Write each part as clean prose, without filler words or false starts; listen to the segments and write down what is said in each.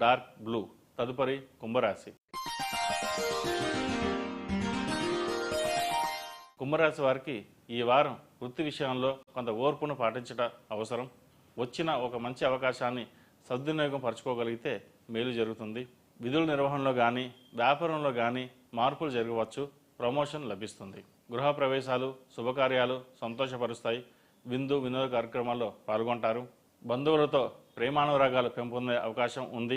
Dark blue. తదుపరి కుంభరాశి. కుంభరాశి వారికి ఈ వారం వృత్తి విషయంలో కొంత ఓర్పును పాటించడం అవసరం. వచ్చిన ఒక మంచి అవకాశాన్ని సద్వినియోగం పరచుకోగలిగితే మేలు జరుగుతుంది. విధుల నిర్వహణలో కానీ వ్యాపారంలో కానీ మార్పులు జరగవచ్చు. ప్రమోషన్ లభిస్తుంది. గృహ ప్రవేశాలు శుభకార్యాలు సంతోషపరుస్తాయి. విందు వినోద కార్యక్రమాల్లో పాల్గొంటారు. బంధువులతో ప్రేమానురాగాలు పెంపొందే అవకాశం ఉంది.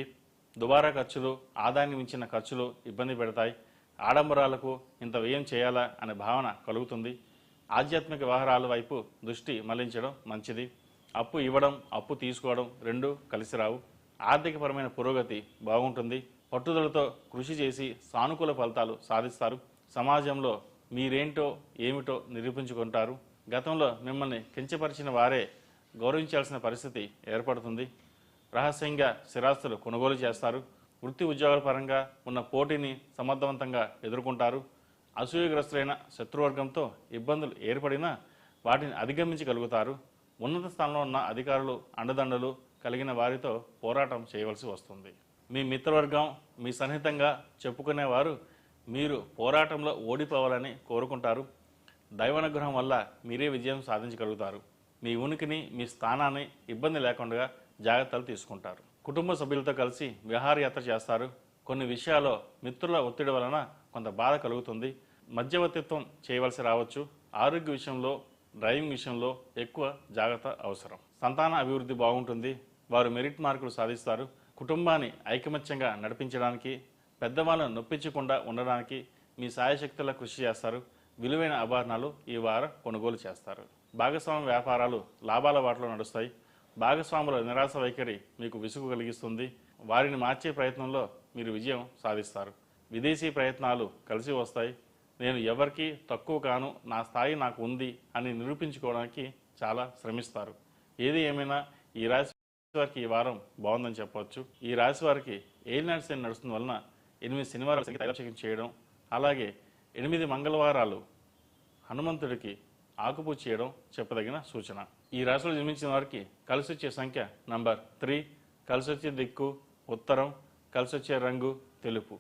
దుబారా ఖర్చులు ఆదాయాన్ని మించిన ఖర్చులు ఇబ్బంది పెడతాయి. ఆడంబరాలకు ఇంత వ్యయం చేయాలా అనే భావన కలుగుతుంది. ఆధ్యాత్మిక వ్యవహారాల వైపు దృష్టి మళ్లించడం మంచిది. అప్పు ఇవ్వడం అప్పు తీసుకోవడం రెండూ కలిసి రావు. ఆర్థికపరమైన పురోగతి బాగుంటుంది. పట్టుదలతో కృషి చేసి సానుకూల ఫలితాలు సాధిస్తారు. సమాజంలో మీరేంటో ఏమిటో నిరూపించుకుంటారు. గతంలో మిమ్మల్ని కించపరిచిన వారే గౌరవించాల్సిన పరిస్థితి ఏర్పడుతుంది. రహస్యంగా స్థిరాస్తులు కొనుగోలు చేస్తారు. వృత్తి ఉద్యోగాల పరంగా ఉన్న పోటీని సమర్థవంతంగా ఎదుర్కొంటారు. అసూయగ్రస్తులైన శత్రువర్గంతో ఇబ్బందులు ఏర్పడినా వాటిని అధిగమించగలుగుతారు. ఉన్నత స్థానంలో ఉన్న అధికారులు అండదండలు కలిగిన వారితో పోరాటం చేయవలసి వస్తుంది. మీ మిత్రవర్గం మీ సన్నిహితంగా చెప్పుకునేవారు మీరు పోరాటంలో ఓడిపోవాలని కోరుకుంటారు. దైవానుగ్రహం వల్ల మీరే విజయం సాధించగలుగుతారు. మీ ఉనికిని మీ స్థానాన్ని ఇబ్బంది లేకుండా జాగ్రత్తలు తీసుకుంటారు. కుటుంబ సభ్యులతో కలిసి విహారయాత్ర చేస్తారు. కొన్ని విషయాల్లో మిత్రుల ఒత్తిడి వలన కొంత బాధ కలుగుతుంది. మధ్యవర్తిత్వం చేయవలసి రావచ్చు. ఆరోగ్య విషయంలో డ్రైవింగ్ విషయంలో ఎక్కువ జాగ్రత్త అవసరం. సంతాన అభివృద్ధి బాగుంటుంది. వారు మెరిట్ మార్కులు సాధిస్తారు. కుటుంబాన్ని ఐకమత్యంగా నడిపించడానికి పెద్దవాళ్ళను నొప్పించకుండా ఉండడానికి మీ సాయశక్తుల కృషి చేస్తారు. విలువైన ఆభరణాలు ఈ వారం కొనుగోలు చేస్తారు. భాగస్వామ్య వ్యాపారాలు లాభాల బాటలో నడుస్తాయి. భాగస్వాముల నిరాశ వైఖరి మీకు విసుగు కలిగిస్తుంది. వారిని మార్చే ప్రయత్నంలో మీరు విజయం సాధిస్తారు. విదేశీ ప్రయత్నాలు కలిసి వస్తాయి. నేను ఎవరికి తక్కువ కాను, నా స్థాయి నాకు ఉంది అని నిరూపించుకోవడానికి చాలా శ్రమిస్తారు. ఏది ఏమైనా ఈ రాశి వారికి ఈ వారం బాగుందని చెప్పవచ్చు. ఈ రాశి వారికి ఏలినాటి శని నడుస్తున్న వలన 8 శనివారాలు తైలాభిషేకం చేయడం, అలాగే 8 మంగళవారాలు హనుమంతుడికి ఆకుపూజ చేయడం చెప్పదగిన సూచన. ఈ రాశిలో జన్మించిన వారికి కలిసి వచ్చే సంఖ్య నంబర్ 3, కలిసి వచ్చే దిక్కు ఉత్తరం, కలిసి వచ్చే రంగు తెలుపు.